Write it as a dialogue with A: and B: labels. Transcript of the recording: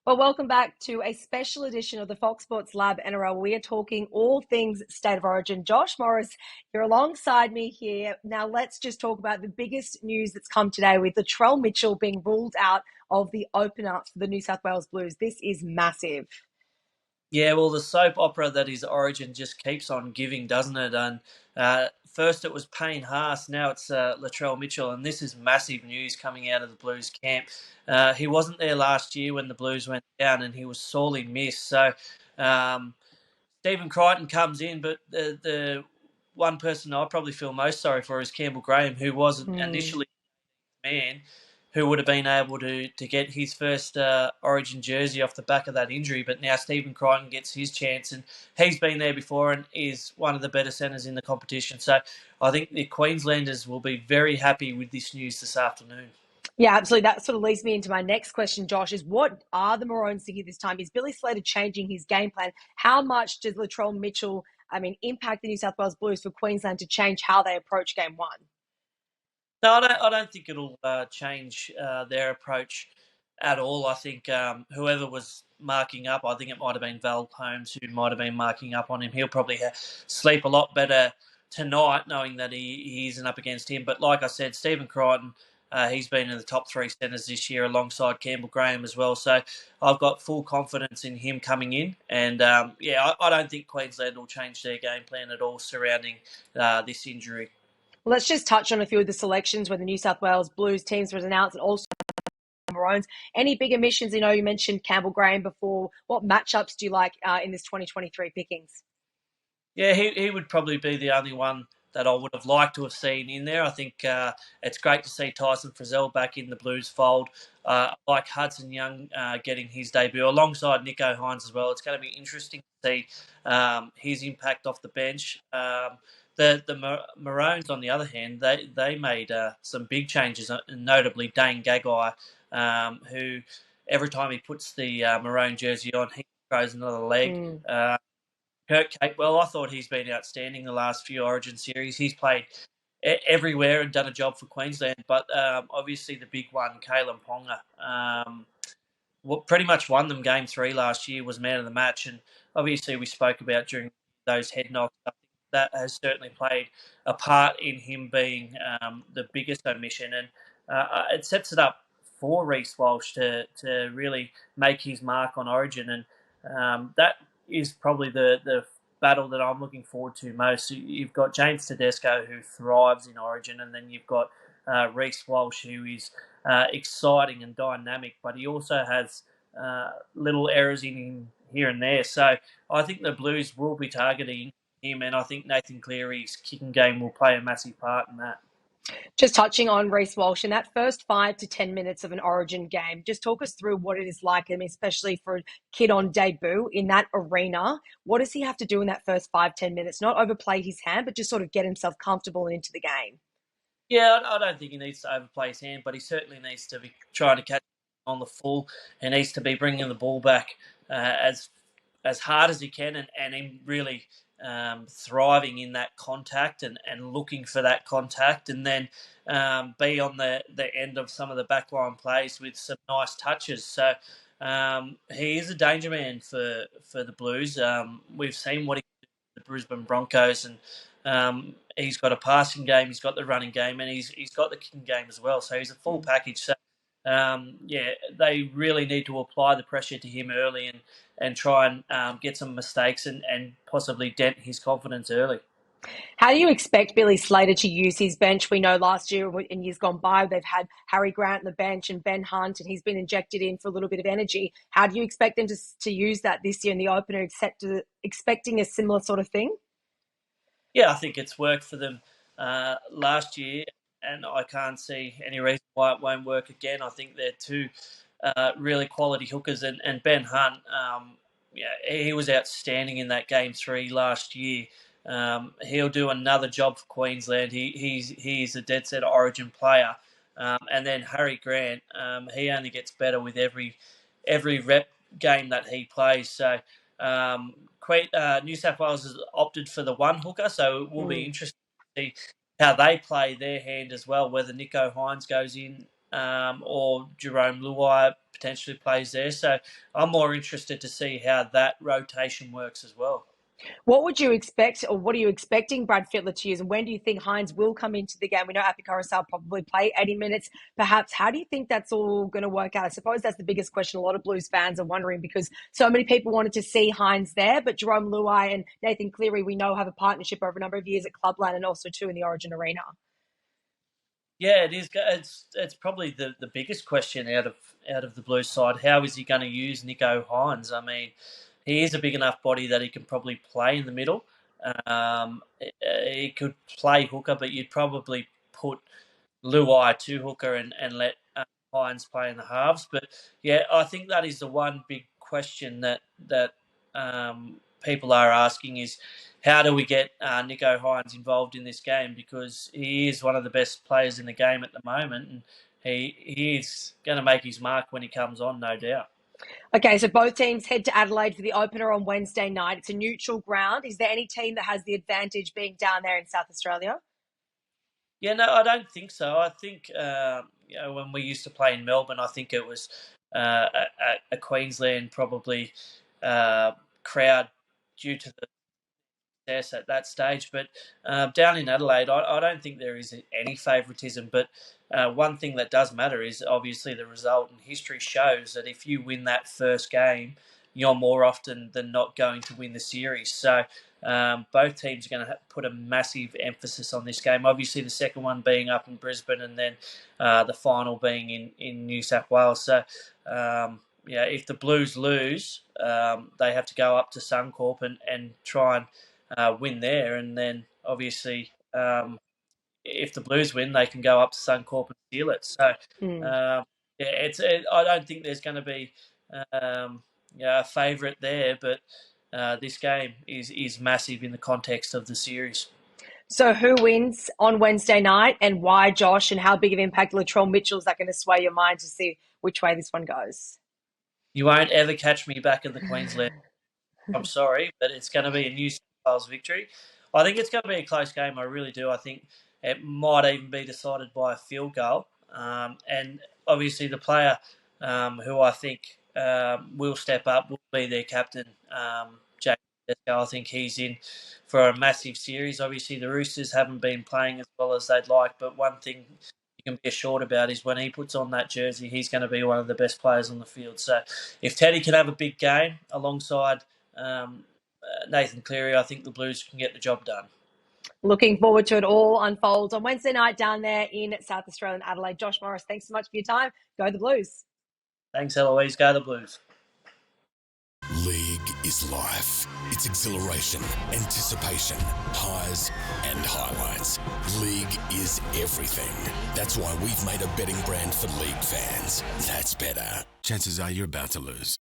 A: Well, welcome back to a special edition of the Fox Sports Lab NRL. We are talking all things State of Origin. Josh Morris, you're alongside me here. Now, let's just talk about the biggest news that's come today with Latrell Mitchell being ruled out of the opener for the New South Wales Blues. This is massive.
B: Yeah, well, the soap opera that is Origin just keeps on giving, doesn't it? And first it was Payne Haas, now it's Latrell Mitchell, and this is massive news coming out of the Blues camp. He wasn't there last year when the Blues went down, and he was sorely missed. So um, Stephen Crichton comes in, but the one person I probably feel most sorry for is Campbell Graham, who wasn't initially the man who would have been able to get his first Origin jersey off the back of that injury. But now Stephen Crichton gets his chance, and he's been there before and is one of the better centres in the competition. So I think the Queenslanders will be very happy with this news this afternoon.
A: Yeah, absolutely. That sort of leads me into my next question, Josh, is what are the Maroons thinking this time? Is Billy Slater changing his game plan? How much does Latrell Mitchell, impact the New South Wales Blues for Queensland to change how they approach game one?
B: No, I don't think it'll change their approach at all. I think whoever was marking up, I think it might have been Val Holmes who might have been marking up on him. He'll probably sleep a lot better tonight knowing that he isn't up against him. But like I said, Stephen Crichton, he's been in the top three centres this year alongside Campbell Graham as well. So I've got full confidence in him coming in. And I don't think Queensland will change their game plan at all surrounding this injury.
A: Well, let's just touch on a few of the selections when the New South Wales Blues teams was announced and also Maroons. Any big omissions? You mentioned Campbell Graham before. What matchups do you like in this 2023 pickings?
B: Yeah, he would probably be the only one that I would have liked to have seen in there. I think it's great to see Tyson Frizzell back in the Blues fold. I like Hudson Young getting his debut alongside Nicho Hynes as well. It's going to be interesting to see his impact off the bench. The Maroons, on the other hand, they made some big changes, notably Dane Gagai, who every time he puts the Maroon jersey on, he throws another leg. Kurt Capewell, I thought he's been outstanding the last few Origin series. He's played everywhere and done a job for Queensland. But obviously the big one, Kalen Ponga, pretty much won them game 3 last year, was man of the match. And obviously we spoke about during those head knocks. I think that has certainly played a part in him being the biggest omission. And it sets it up for Reece Walsh to really make his mark on Origin. And that is probably the battle that I'm looking forward to most. You've got James Tedesco, who thrives in Origin, and then you've got Reece Walsh, who is exciting and dynamic, but he also has little errors in him here and there. So I think the Blues will be targeting him, and I think Nathan Cleary's kicking game will play a massive part in that.
A: Just touching on Reece Walsh in that first 5 to 10 minutes of an Origin game, just talk us through what it is like, especially for a kid on debut in that arena. What does he have to do in that first 5, 10 minutes? Not overplay his hand, but just sort of get himself comfortable and into the game.
B: Yeah, I don't think he needs to overplay his hand, but he certainly needs to be trying to catch on the full. He needs to be bringing the ball back as hard as he can, and him really thriving in that contact and looking for that contact, and then be on the end of some of the backline plays with some nice touches. So he is a danger man for the Blues. We've seen what he did with the Brisbane Broncos, and he's got a passing game, he's got the running game, and he's got the kicking game as well. So he's a full package. So they really need to apply the pressure to him early and try and get some mistakes and possibly dent his confidence early.
A: How do you expect Billy Slater to use his bench? We know last year and years gone by, they've had Harry Grant on the bench and Ben Hunt, and he's been injected in for a little bit of energy. How do you expect them to use that this year in the opener, expecting a similar sort of thing?
B: Yeah, I think it's worked for them last year, and I can't see any reason why it won't work again. I think they're two really quality hookers, and Ben Hunt, he was outstanding in that game 3 last year. He'll do another job for Queensland. He's a dead set Origin player, and then Harry Grant, he only gets better with every rep game that he plays. So New South Wales has opted for the one hooker, so it will be interesting to see how they play their hand as well. Whether Nicho Hynes goes in or Jerome Luai potentially plays there. So I'm more interested to see how that rotation works as well.
A: What would you expect, or what are you expecting Brad Fittler to use? And when do you think Hines will come into the game? We know Api Koroisau probably play 80 minutes. Perhaps, how do you think that's all going to work out? I suppose that's the biggest question a lot of Blues fans are wondering, because so many people wanted to see Hines there, but Jerome Luai and Nathan Cleary, we know, have a partnership over a number of years at Clubland and also too in the Origin Arena.
B: Yeah, it is. It's probably the biggest question out of the Blues side. How is he going to use Nicho Hynes? I mean, he is a big enough body that he can probably play in the middle. He could play hooker, but you'd probably put Luai to hooker and let Hynes play in the halves. But yeah, I think that is the one big question that people are asking is, how do we get Nicho Hynes involved in this game? Because he is one of the best players in the game at the moment, and he is going to make his mark when he comes on, no doubt.
A: Okay, so both teams head to Adelaide for the opener on Wednesday night. It's a neutral ground. Is there any team that has the advantage being down there in South Australia?
B: Yeah, no, I don't think so. I think when we used to play in Melbourne, I think it was a Queensland probably crowd due to the success at that stage. But down in Adelaide, I don't think there is any favouritism. But one thing that does matter is obviously the result, and history shows that if you win that first game, you're more often than not going to win the series. So both teams are going to put a massive emphasis on this game. Obviously, the second one being up in Brisbane, and then the final being in New South Wales. So, if the Blues lose, they have to go up to Suncorp and try and win there. And then, obviously, if the Blues win, they can go up to Suncorp and steal it. So, I don't think there's going to be a favourite there, but this game is massive in the context of the series.
A: So who wins on Wednesday night and why, Josh, and how big of impact Latrell Mitchell is that going to sway your mind to see which way this one goes?
B: You won't ever catch me back in the Queensland. I'm sorry, but it's going to be a New South Wales victory. I think it's going to be a close game. I really do. I think it might even be decided by a field goal. And obviously the player who I think will step up will be their captain, Jack. I think he's in for a massive series. Obviously, the Roosters haven't been playing as well as they'd like, but one thing you can be assured about is when he puts on that jersey, he's going to be one of the best players on the field. So if Teddy can have a big game alongside Nathan Cleary, I think the Blues can get the job done.
A: Looking forward to it all unfolds on Wednesday night down there in South Australia, Adelaide. Josh Morris, thanks so much for your time. Go the Blues.
B: Thanks, Eloise. Go the Blues.
C: League is life. It's exhilaration, anticipation, highs and highlights. League is everything. That's why we've made a betting brand for League fans. That's better. Chances are you're about to lose.